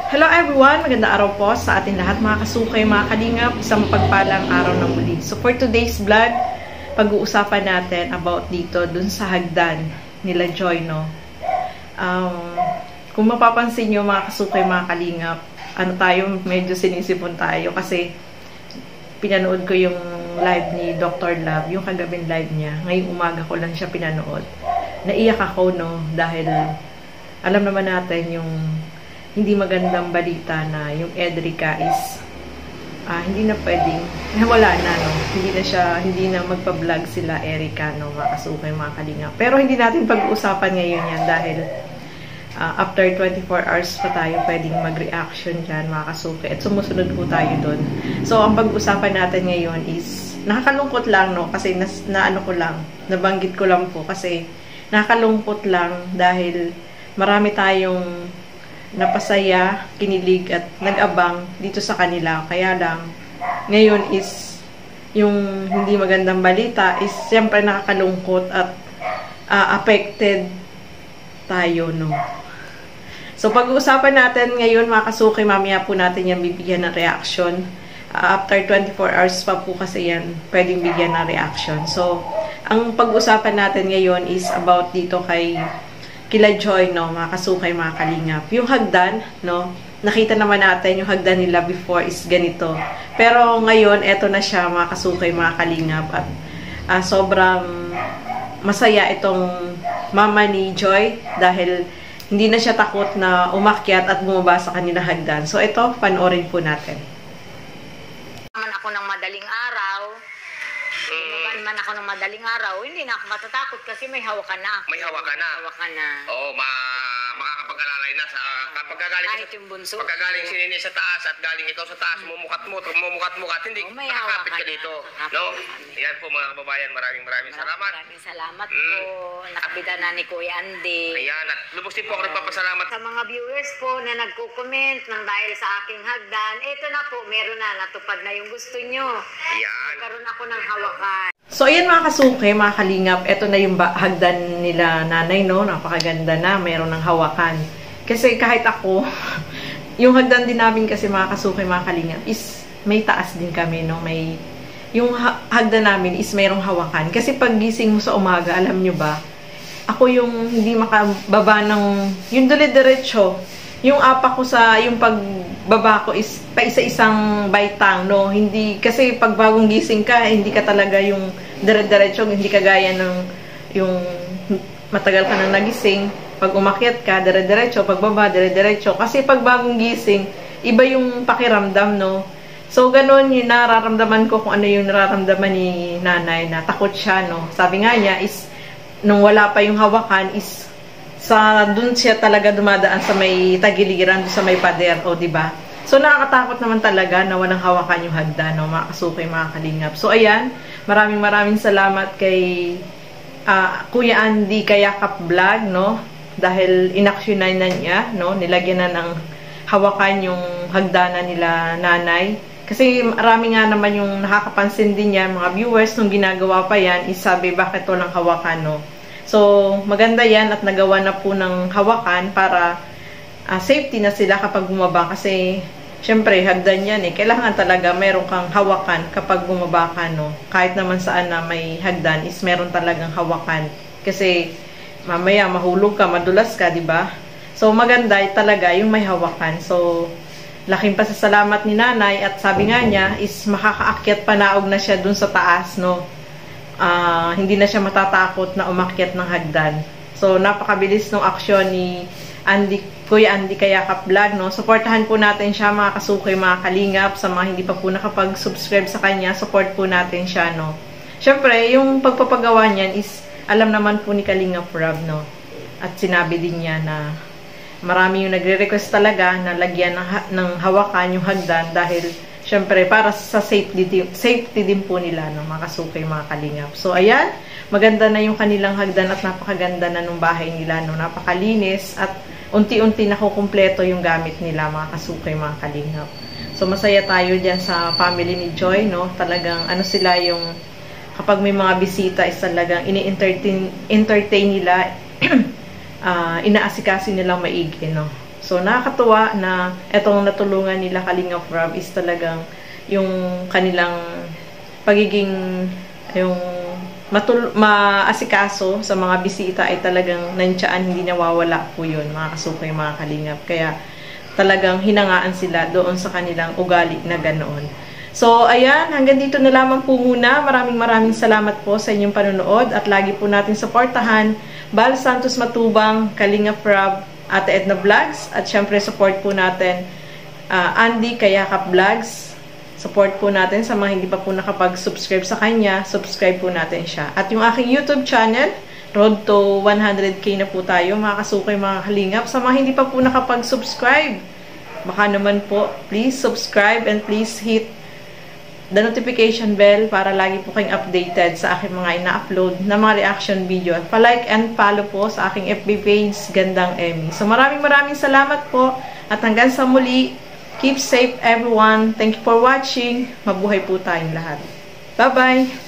Hello everyone! Magandang araw po sa ating lahat mga kasukay, mga kalingap. Isang pagpalang araw na muli. So for today's vlog, pag-uusapan natin about dito dun sa hagdan nila Joy, no? Kung mapapansin nyo mga kasukay, mga kalingap, medyo sinisipon tayo kasi pinanood ko yung live ni Dr. Love, yung kagabing live niya. Ngayong umaga ko lang siya pinanood. Naiyak ako, no? Dahil alam naman natin yung hindi magandang balita na yung Edrica is hindi na pwedeng, wala na, no? Hindi na magpa-vlog sila Erica, no? Mga kasukay, mga kalingap. Pero hindi natin pag-uusapan ngayon yan dahil after 24 hours pa tayo pwedeng mag-reaction dyan, mga kasukay. At sumusunod po tayo dun. So, ang pag-uusapan natin ngayon is nakakalungkot lang, no? Kasi nabanggit ko lang po kasi nakakalungkot lang dahil marami tayong napasaya, kinilig at nag-abang dito sa kanila. Kaya lang, ngayon is yung hindi magandang balita is siyempre nakakalungkot at affected tayo, no? So, pag-uusapan natin ngayon, mga kasukay, mamaya po natin yan bibigyan ng reaction. After 24 hours pa po kasi yan pwedeng bigyan ng reaction. So, ang pag-uusapan natin ngayon is about dito kila Joy, no, mga kasukay, mga kalingap. Yung hagdan, no, nakita naman natin yung hagdan nila before is ganito. Pero ngayon, eto na siya, mga kasukay, mga kalingap. At sobrang masaya itong mama ni Joy dahil hindi na siya takot na umakyat at bumaba sa kanila hagdan. So ito, panoorin po natin. Naman ako ng madaling araw. Man ako ng madaling araw, hindi na ako matatakot kasi may hawakan na. May hawakan na? Hawakan na. Oo, makakapag-alalay na sa kapag Kahit yung bunso. Pagkagaling si Nene sa taas at galing ikaw sa taas, mumukat-mukat, hindi makakapit ka dito. No? Yan po mga kababayan, maraming salamat. Maraming salamat po. Nakabida na ni Kuya Andy. Ayan, at lubos din po ako nagpapasalamat sa mga viewers po na nagko-comment ng dahil sa aking hagdan. Ito na po, meron na, natupad na yung gusto nyo. Ayan. Nagkaroon ako ng hawakan. So, ayan mga kasukay, mga kalingap, ito na yung hagdan nila nanay, no? Napakaganda na, meron ng hawakan. Kasi kahit ako, yung hagdan din namin kasi mga kasukay, mga kalingap, is may taas din kami, no? Yung hagdan namin is mayroong hawakan. Kasi pag gising mo sa umaga, alam nyo ba, ako yung hindi makababa ng, yung dire-diretso, yung apa ko yung pagbaba ko is pa isa-isang baitang, no? Hindi, kasi pag bagong gising ka, hindi ka talaga yung dire-diretso, hindi ka gaya ng yung matagal ka nang nagising. Pag umakyat ka, dire-diretso, pagbaba, dire-diretso. Kasi pag bagong gising, iba yung pakiramdam, no? So, ganun yung nararamdaman ko kung ano yung nararamdaman ni nanay na takot siya, no? Sabi nga niya is, nung wala pa yung hawakan is dun siya talaga dumadaan sa may tagiliran, sa may pader, o diba? So, nakakatakot naman talaga na walang hawakan yung hagdan, no? Mga kasukay, mga kalingap. So, ayan, maraming salamat kay Kuya Andy Kayakap Vlog, no? Dahil inaksyonan na niya, no? Nilagyan na ng hawakan yung hagdanan nila nanay. Kasi marami nga naman yung nakakapansin din yan, mga viewers, nung ginagawa pa yan, isabi bakit walang hawakan, no? So, maganda yan at nagawa na po ng hawakan para safety na sila kapag bumaba. Kasi, syempre, hagdan yan eh. Kailangan talaga meron kang hawakan kapag bumaba ka, no? Kahit naman saan na may hagdan is meron talagang hawakan. Kasi, mamaya mahulog ka, madulas ka, diba? So, maganda talaga yung may hawakan. So, laking pasasalamat ni nanay at sabi nga niya is makakaakyat panaog na siya dun sa taas, no? Hindi na siya matatakot na umakyat ng hagdan. So, napakabilis ng aksyon ni Kuya Andy Kayakap Vlog, no? Supportahan po natin siya, mga kasukay, mga kalingap. Sa mga hindi pa po nakapag-subscribe sa kanya, support po natin siya, no? Syempre, yung pagpapagawa niyan is alam naman po ni Kalingap Rob, no? At sinabi din niya na marami yung nagre-request talaga na lagyan ng hawakan yung hagdan dahil syempre, para sa safety din po nila, no, mga kasukay, mga kalingap. So, ayan, maganda na yung kanilang hagdan at napakaganda na nung bahay nila, no, napakalinis at unti-unti nakukumpleto yung gamit nila, mga kasukay, mga kalingap. So, masaya tayo dyan sa family ni Joy, no, talagang ano sila yung kapag may mga bisita is talagang ini-entertain nila inaasikaso nilang maigi, no? So, nakakatuwa na etong natulungan nila Kalingap Rob is talagang yung kanilang pagiging yung maasikaso sa mga bisita ay talagang nandiyan, hindi nawawala po yun, mga kasukoy, mga Kalingap. Kaya talagang hinangaan sila doon sa kanilang ugali na ganoon. So, ayan, hanggang dito na lamang po muna. Maraming salamat po sa inyong panonood at lagi po natin suportahan Bal Santos Matubang, Kalingap Rob, Ate Edna Vlogs, at syempre support po natin Andy Kayakap Vlogs. Support po natin sa mga hindi pa po nakapag-subscribe sa kanya, subscribe po natin siya. At yung aking YouTube channel, road to 100k na po tayo, mga kasukay, mga Kalingap. Sa mga hindi pa po nakapag-subscribe, baka naman po, please subscribe and please hit the notification bell para lagi po kayong updated sa aking mga ina-upload na mga reaction video. At pa-like and follow po sa aking FB page, Gandang Emmy. So maraming salamat po at hanggang sa muli, keep safe everyone. Thank you for watching. Mabuhay po tayong lahat. Bye-bye!